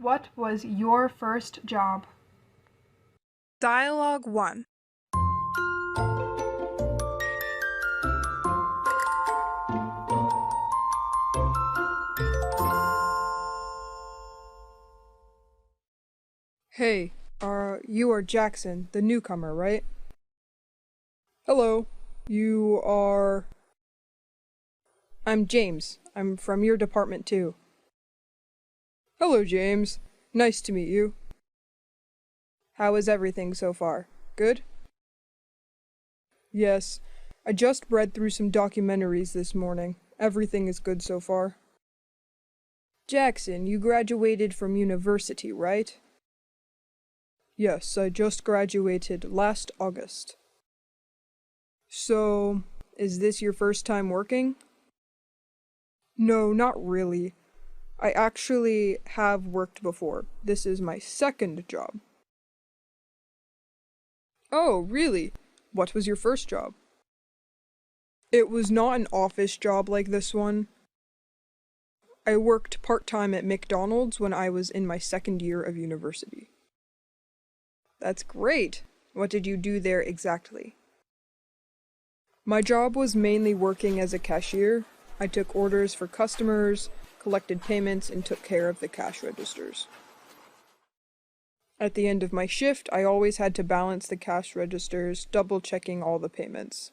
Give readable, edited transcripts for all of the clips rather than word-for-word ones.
What was your first job? Dialogue 1. Hey, you are Jackson, the newcomer, right? Hello, you are... I'm James. I'm from your department too. Hello, James. Nice to meet you. How is everything so far? Good? Yes, I just read through some documentaries this morning. Everything is good so far. Jackson, you graduated from university, right? Yes, I just graduated last August. So, is this your first time working? No, not really. I actually have worked before. This is my second job. Oh, really? What was your first job? It was not an office job like this one. I worked part-time at McDonald's when I was in my second year of university. That's great. What did you do there exactly? My job was mainly working as a cashier. I took orders for customers, collected payments, and took care of the cash registers. At the end of my shift, I always had to balance the cash registers, double-checking all the payments.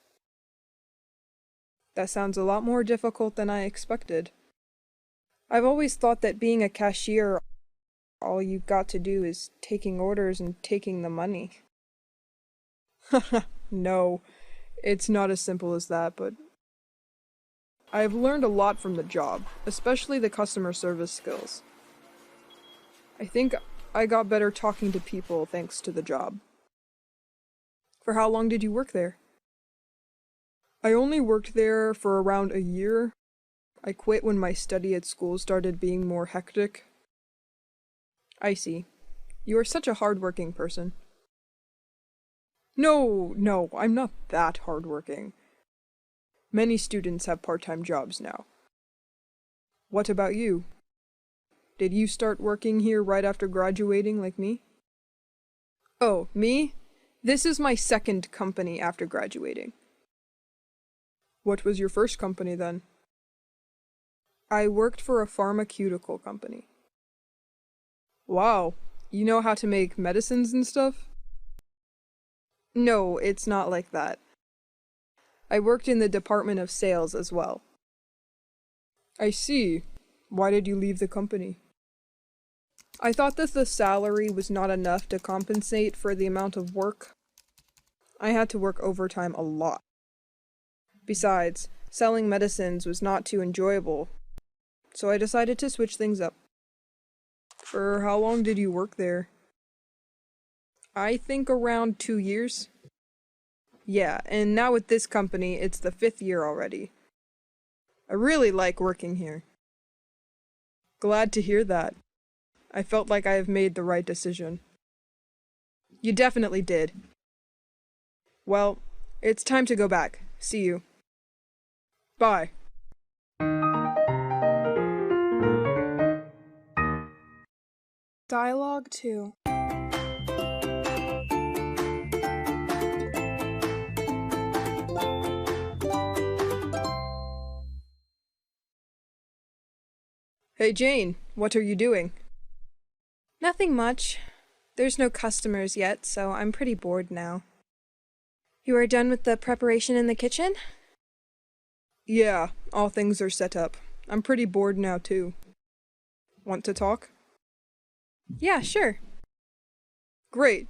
That sounds a lot more difficult than I expected. I've always thought that being a cashier, all you got to do is taking orders and taking the money. No, it's not as simple as that, but I've learned a lot from the job, especially the customer service skills. I think I got better talking to people thanks to the job. For how long did you work there? I only worked there for around a year. I quit when my study at school started being more hectic. I see. You are such a hard-working person. No, I'm not that hard-working. Many students have part-time jobs now. What about you? Did you start working here right after graduating like me? Oh, me? This is my second company after graduating. What was your first company then? I worked for a pharmaceutical company. Wow, you know how to make medicines and stuff? No, it's not like that. I worked in the department of sales as well. I see. Why did you leave the company? I thought that the salary was not enough to compensate for the amount of work. I had to work overtime a lot. Besides, selling medicines was not too enjoyable, so I decided to switch things up. For how long did you work there? I think around 2 years. Yeah, and now with this company, it's the 5th year already. I really like working here. Glad to hear that. I felt like I have made the right decision. You definitely did. Well, it's time to go back. See you. Bye. Dialogue 2. Hey Jane, what are you doing? Nothing much. There's no customers yet, so I'm pretty bored now. You are done with the preparation in the kitchen? Yeah, all things are set up. I'm pretty bored now too. Want to talk? Yeah, sure. Great.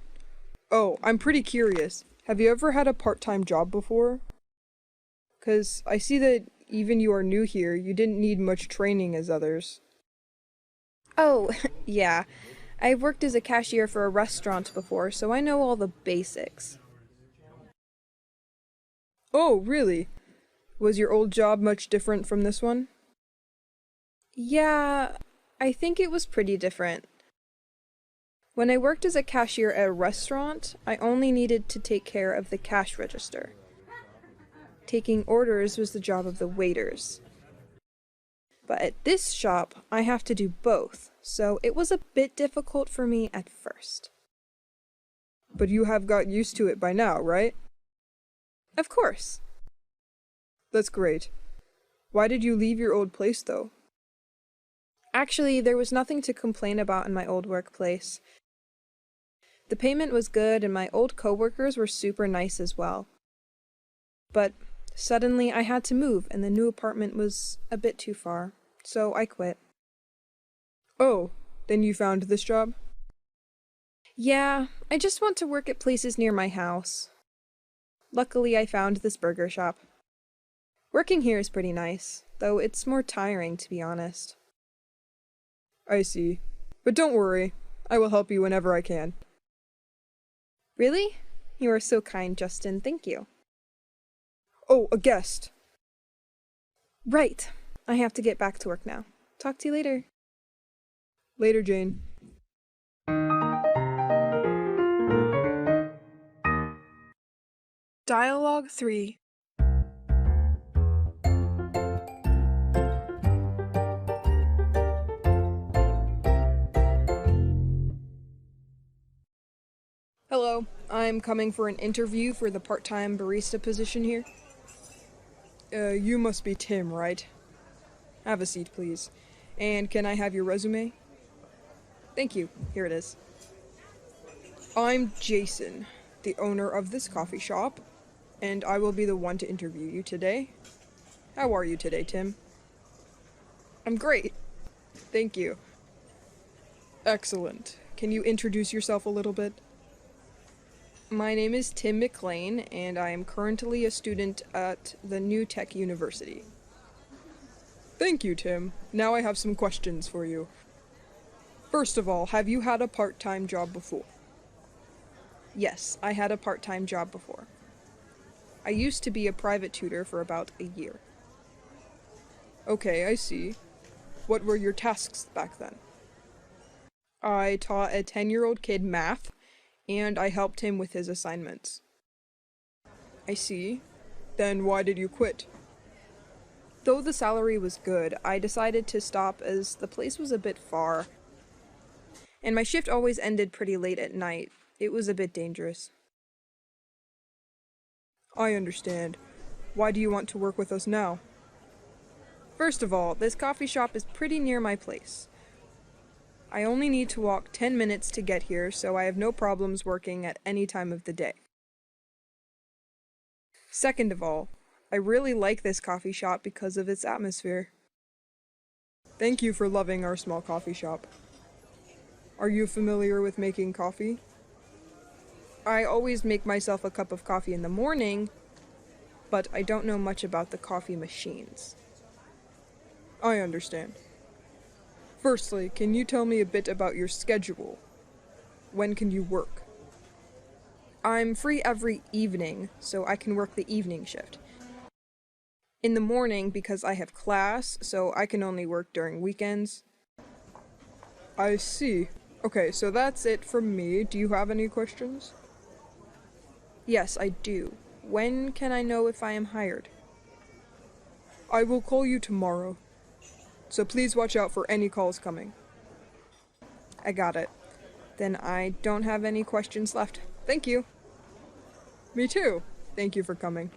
Oh, I'm pretty curious. Have you ever had a part-time job before? 'Cause I see that even you are new here, you didn't need much training as others. Oh, yeah. I've worked as a cashier for a restaurant before, so I know all the basics. Oh, really? Was your old job much different from this one? Yeah, I think it was pretty different. When I worked as a cashier at a restaurant, I only needed to take care of the cash register. Taking orders was the job of the waiters. But at this shop, I have to do both, so it was a bit difficult for me at first. But you have got used to it by now, right? Of course. That's great. Why did you leave your old place, though? Actually, there was nothing to complain about in my old workplace. The payment was good and my old coworkers were super nice as well. But suddenly I had to move and the new apartment was a bit too far, so I quit. Oh, then you found this job? Yeah, I just want to work at places near my house. Luckily, I found this burger shop. Working here is pretty nice, though it's more tiring, to be honest. I see. But don't worry, I will help you whenever I can. Really? You are so kind, Justin. Thank you. Oh, a guest. Right. I have to get back to work now. Talk to you later. Later, Jane. Dialogue 3. Hello, I'm coming for an interview for the part-time barista position here. You must be Tim, right? Have a seat, please. And can I have your resume? Thank you. Here it is. I'm Jason, the owner of this coffee shop, and I will be the one to interview you today. How are you today, Tim? I'm great. Thank you. Excellent. Can you introduce yourself a little bit? My name is Tim McLean, and I am currently a student at the New Tech University. Thank you, Tim. Now I have some questions for you. First of all, have you had a part-time job before? Yes, I had a part-time job before. I used to be a private tutor for about a year. Okay, I see. What were your tasks back then? I taught a 10-year-old kid math, and I helped him with his assignments. I see. Then why did you quit? Though the salary was good, I decided to stop as the place was a bit far, and my shift always ended pretty late at night. It was a bit dangerous. I understand. Why do you want to work with us now? First of all, this coffee shop is pretty near my place. I only need to walk 10 minutes to get here, so I have no problems working at any time of the day. Second of all, I really like this coffee shop because of its atmosphere. Thank you for loving our small coffee shop. Are you familiar with making coffee? I always make myself a cup of coffee in the morning, but I don't know much about the coffee machines. I understand. Firstly, can you tell me a bit about your schedule? When can you work? I'm free every evening, so I can work the evening shift. In the morning, because I have class, so I can only work during weekends. I see. Okay, so that's it from me. Do you have any questions? Yes, I do. When can I know if I am hired? I will call you tomorrow. So please watch out for any calls coming. I got it. Then I don't have any questions left. Thank you. Me too. Thank you for coming.